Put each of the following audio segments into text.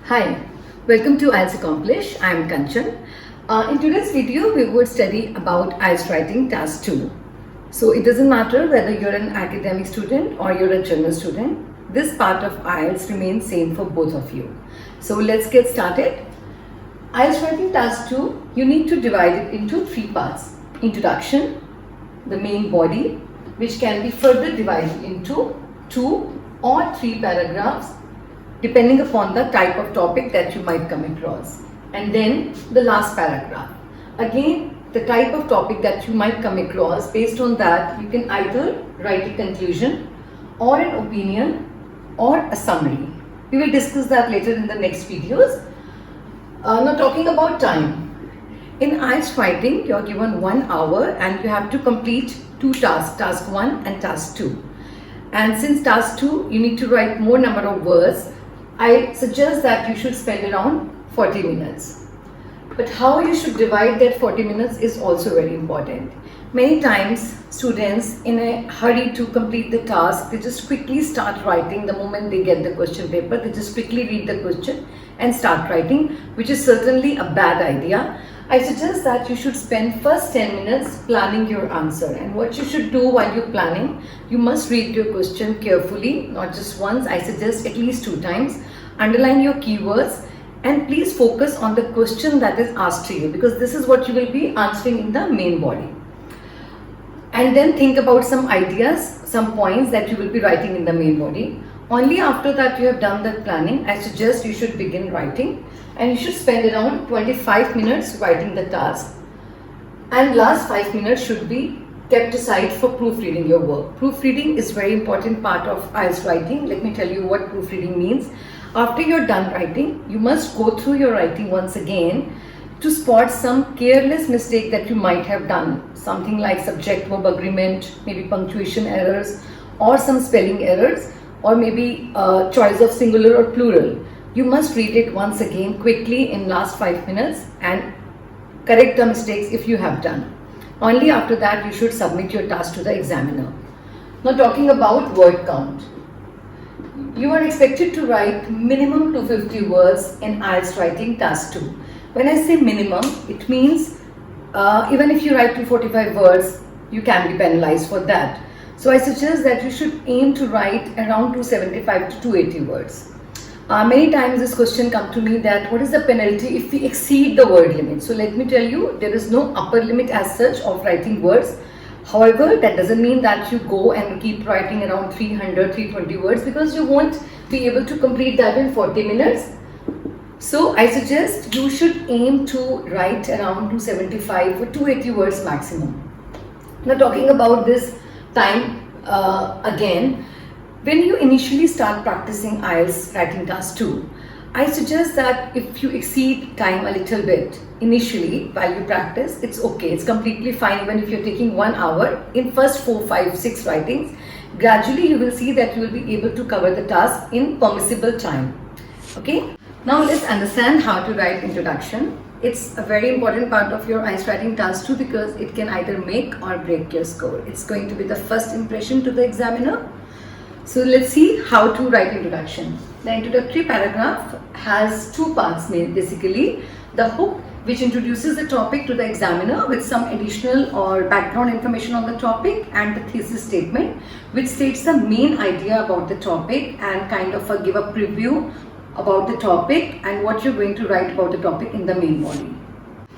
Hi, welcome to IELTS Accomplish. I am Kanchan. In today's video, we would study about IELTS Writing Task 2. So it doesn't matter whether you're an academic student or you're a general student. This part of IELTS remains same for both of you. So let's get started. IELTS Writing Task 2, you need to divide it into three parts. Introduction, the main body, which can be further divided into 2 or 3 paragraphs depending upon the type of topic that you might come across. And then the last paragraph. Again, the type of topic that you might come across, based on that, you can either write a conclusion or an opinion or a summary. We will discuss that later in the next videos. Now talking about time. In IELTS writing, you are given 1 hour and you have to complete 2 tasks, task 1 and task 2. And since task 2, you need to write more number of words, I suggest that you should spend around 40 minutes. But how you should divide that 40 minutes is also very important. Many times students in a hurry to complete the task, they just quickly start writing the moment they get the question paper. They just quickly read the question and start writing, which is certainly a bad idea. I suggest that you should spend first 10 minutes planning your answer. And what you should do while you're planning, you must read your question carefully, not just once. I suggest at least 2 times. Underline your keywords and please focus on the question that is asked to you, because this is what you will be answering in the main body. And then think about some ideas, some points that you will be writing in the main body. Only after that you have done that planning, I suggest you should begin writing, and you should spend around 25 minutes writing the task, and last 5 minutes should be kept aside for proofreading your work. Proofreading is very important part of IELTS writing. Let me tell you what proofreading means. After you're done writing, you must go through your writing once again to spot some careless mistake that you might have done. Something like subject-verb agreement, maybe punctuation errors or some spelling errors, or maybe choice of singular or plural. You must read it once again quickly in last 5 minutes and correct the mistakes if you have done. Only after that you should submit your task to the examiner. Now talking about word count. You are expected to write minimum 250 words in IELTS writing task 2. When I say minimum, it means even if you write 245 words, you can be penalized for that. So I suggest that you should aim to write around 275 to 280 words. Many times this question comes to me that what is the penalty if we exceed the word limit? So let me tell you, there is no upper limit as such of writing words. However, that doesn't mean that you go and keep writing around 300, 320 words, because you won't be able to complete that in 40 minutes. So I suggest you should aim to write around 275 or 280 words maximum. Now talking about this time again, when you initially start practicing IELTS writing task 2, I suggest that if you exceed time a little bit initially while you practice, it's okay. It's completely fine even if you're taking 1 hour in first 4, 5, 6 writings. Gradually you will see that you will be able to cover the task in permissible time. Okay. Now let's understand how to write introduction. It's a very important part of your IELTS writing task 2 because it can either make or break your score. It's going to be the first impression to the examiner. So let's see how to write introduction. The introductory paragraph has 2 parts basically. The hook, which introduces the topic to the examiner with some additional or background information on the topic, and the thesis statement, which states the main idea about the topic and kind of give a preview about the topic and what you're going to write about the topic in the main body.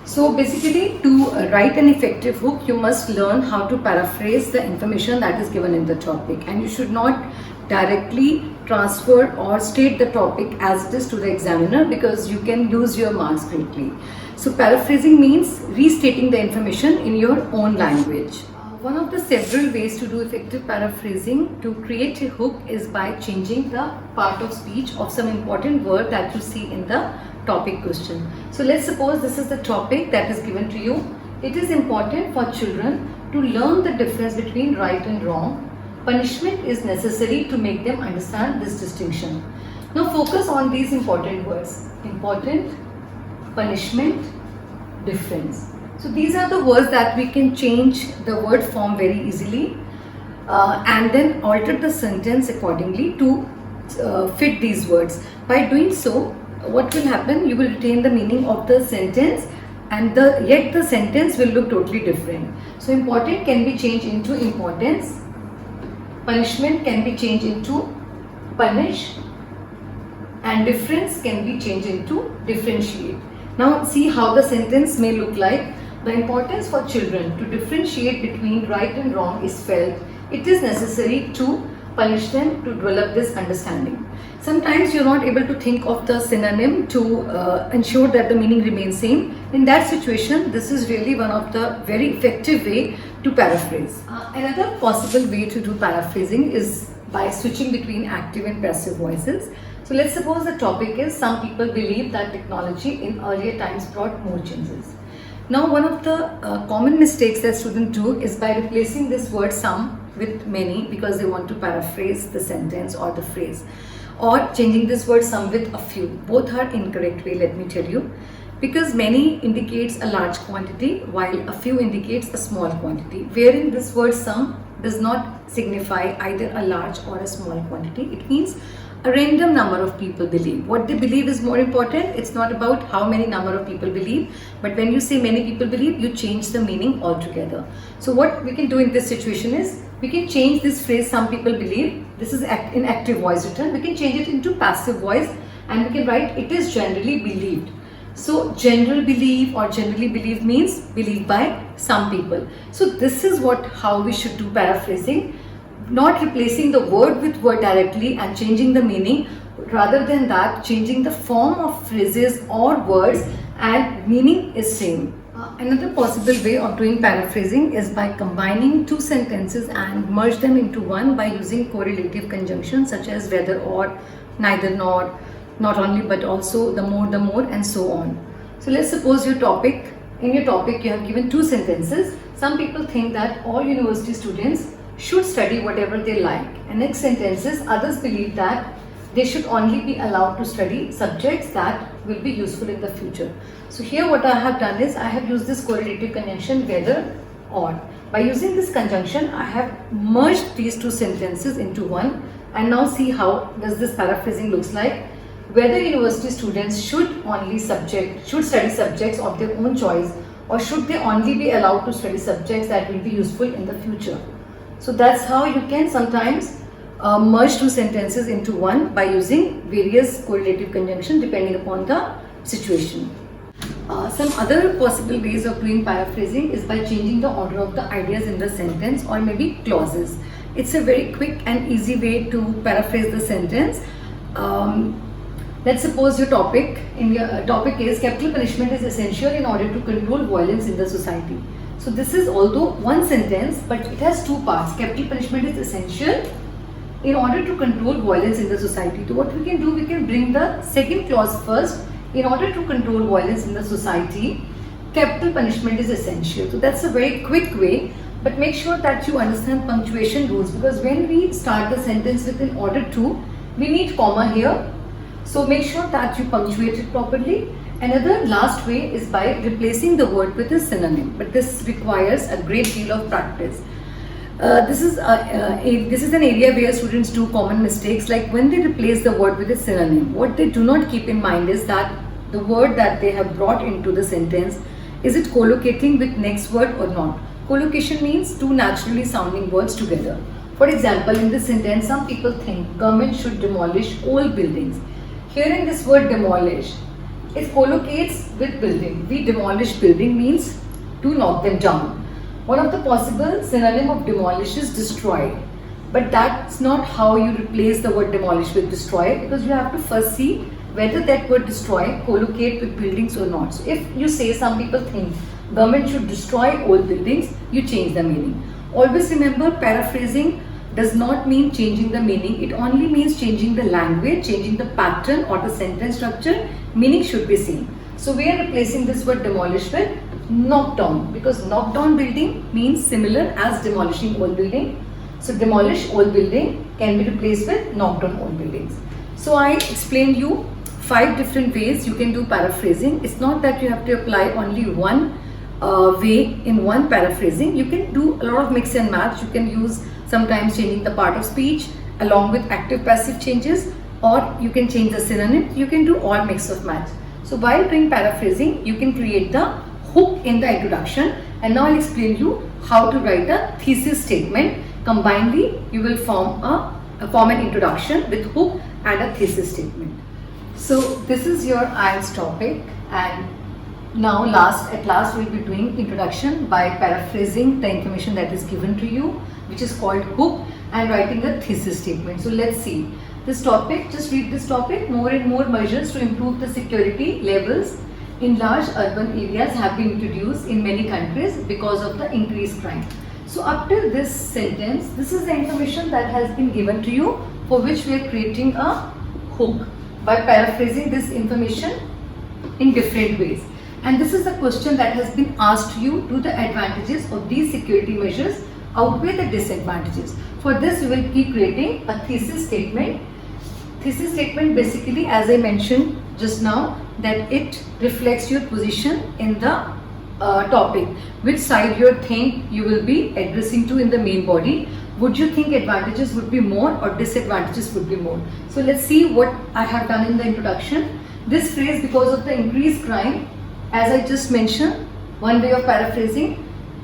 So basically, to write an effective hook, you must learn how to paraphrase the information that is given in the topic, and you should not directly transfer or state the topic as it is to the examiner, because you can lose your marks greatly. So paraphrasing means restating the information in your own language. One of the several ways to do effective paraphrasing to create a hook is by changing the part of speech of some important word that you see in the topic question. So let's suppose this is the topic that is given to you. It is important for children to learn the difference between right and wrong. Punishment is necessary to make them understand this distinction. Now focus on these important words. Important, punishment, difference. So these are the words that we can change the word form very easily and then alter the sentence accordingly to fit these words. By doing so, what will happen? You will retain the meaning of the sentence, and yet the sentence will look totally different. So important can be changed into importance, punishment can be changed into punish, and difference can be changed into differentiate. Now see how the sentence may look like. The importance for children to differentiate between right and wrong is felt. It is necessary to punish them to develop this understanding. Sometimes you're not able to think of the synonym to ensure that the meaning remains same. In that situation, this is really one of the very effective way to paraphrase. Another possible way to do paraphrasing is by switching between active and passive voices. So let's suppose the topic is some people believe that technology in earlier times brought more changes. Now one of the common mistakes that students do is by replacing this word some with many because they want to paraphrase the sentence or the phrase, or changing this word some with a few. Both are incorrect way, let me tell you, because many indicates a large quantity while a few indicates a small quantity, wherein this word some does not signify either a large or a small quantity. It means a random number of people believe. What they believe is more important. It's not about how many number of people believe, but when you say many people believe, you change the meaning altogether. So what we can do in this situation is, we can change this phrase some people believe, this is in active voice written, we can change it into passive voice and we can write it is generally believed. So general belief or generally believed means believed by some people. So this is how we should do paraphrasing. Not replacing the word with word directly and changing the meaning, rather than that changing the form of phrases or words and meaning is same. Another possible way of doing paraphrasing is by combining two sentences and merge them into one by using correlative conjunctions such as whether or, neither nor, not only but also, the more and so on. So let's suppose in your topic you have given two sentences. Some people think that all university students should study whatever they like, and next sentences others believe that they should only be allowed to study subjects that will be useful in the future. So here what I have done is I have used this correlative conjunction whether or. By using this conjunction I have merged these two sentences into one, and now see how does this paraphrasing looks like. Whether university students should study subjects of their own choice, or should they only be allowed to study subjects that will be useful in the future. So that's how you can sometimes merge two sentences into one by using various correlative conjunctions depending upon the situation. Some other possible ways of doing paraphrasing is by changing the order of the ideas in the sentence or maybe clauses. It's a very quick and easy way to paraphrase the sentence. Let's suppose your topic is capital punishment is essential in order to control violence in the society. So this is although one sentence, but it has two parts. Capital punishment is essential in order to control violence in the society. So what we can do, we can bring the second clause first. In order to control violence in the society, capital punishment is essential. So that's a very quick way, but make sure that you understand punctuation rules, because when we start the sentence with in order to, we need comma here. So make sure that you punctuate it properly. Another last way is by replacing the word with a synonym, but this requires a great deal of practice. This is an area where students do common mistakes, like when they replace the word with a synonym, what they do not keep in mind is that the word that they have brought into the sentence, is it collocating with next word or not? Collocation means two naturally sounding words together. For example, in this sentence, some people think government should demolish old buildings. Hearing this word demolish, it collocates with building. We demolish building means to knock them down. One of the possible synonym of demolish is destroy, but that's not how you replace the word demolish with destroy, because you have to first see whether that word destroy collocate with buildings or not. So if you say some people think government should destroy old buildings, you change the meaning. Always remember, paraphrasing does not mean changing the meaning. It only means changing the language, changing the pattern or the sentence structure. Meaning should be same. So we are replacing this word demolish with knock down, because knock down building means similar as demolishing old building. So demolish old building can be replaced with knock down old buildings. So I explained you 5 different ways you can do paraphrasing. It's not that you have to apply only one way in one paraphrasing. You can do a lot of mix and match. You can use sometimes changing the part of speech along with active passive changes. or you can change the synonym, you can do all mix of match. So while doing paraphrasing, you can create the hook in the introduction, and now I'll explain you how to write a thesis statement. Combinedly, you will form an introduction with hook and a thesis statement. So this is your IELTS topic, and now at last we'll be doing introduction by paraphrasing the information that is given to you, which is called hook, and writing a thesis statement. So let's see this topic. Just read this topic. More and more measures to improve the security levels in large urban areas have been introduced in many countries because of the increased crime. So up till this sentence, this is the information that has been given to you, for which we are creating a hook by paraphrasing this information in different ways. And this is the question that has been asked to you: do the advantages of these security measures outweigh the disadvantages? For this, we will keep creating a thesis statement. Thesis statement basically, as I mentioned just now, that it reflects your position in the topic, which side you think you will be addressing to in the main body. Would you think advantages would be more or disadvantages would be more? So let's see what I have done in the introduction. This phrase, because of the increased crime, as I just mentioned, one way of paraphrasing,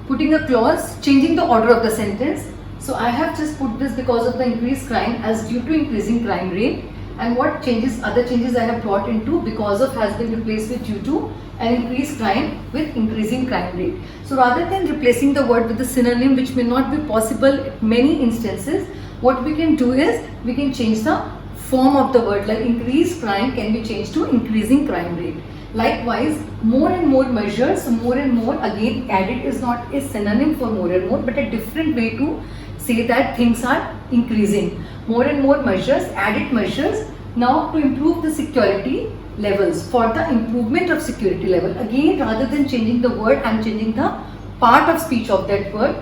putting a clause, changing the order of the sentence. So I have just put this because of the increased crime as due to increasing crime rate, and what changes, other changes I have brought into because of has been replaced with due to, and increased crime with increasing crime rate. So rather than replacing the word with the synonym, which may not be possible in many instances, what we can do is we can change the form of the word, like increased crime can be changed to increasing crime rate. Likewise, more and more measures, more and more, again added is not a synonym for more and more, but a different way to say that things are increasing. More and more measures, added measures, now to improve the security levels, for the improvement of security level. Again, rather than changing the word, I am changing the part of speech of that word.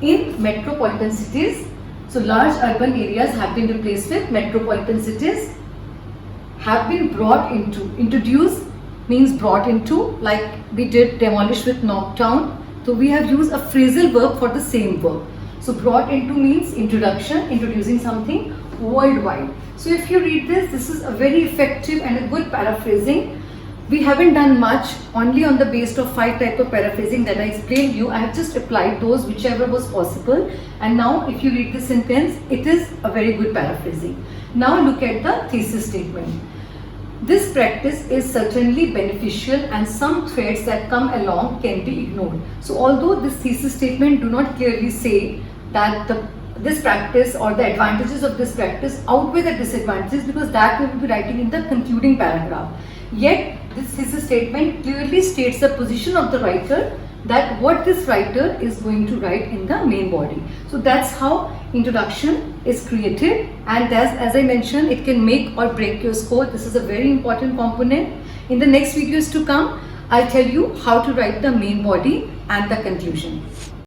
In metropolitan cities, so large urban areas have been replaced with metropolitan cities, have been brought into. Introduce means brought into, like we did demolish with knock down. So we have used a phrasal verb for the same verb. So brought into means introduction, introducing something worldwide. So if you read this, this is a very effective and a good paraphrasing. We haven't done much, only on the basis of 5 types of paraphrasing that I explained you. I have just applied those whichever was possible. And now if you read the sentence, it is a very good paraphrasing. Now look at the thesis statement. This practice is certainly beneficial, and some threats that come along can be ignored. So although this thesis statement do not clearly say that this practice or the advantages of this practice outweigh the disadvantages, because that we will be writing in the concluding paragraph. Yet this thesis statement clearly states the position of the writer, that what this writer is going to write in the main body. So that's how introduction is created, and as I mentioned, it can make or break your score. This is a very important component. In the next videos to come, I'll tell you how to write the main body and the conclusion.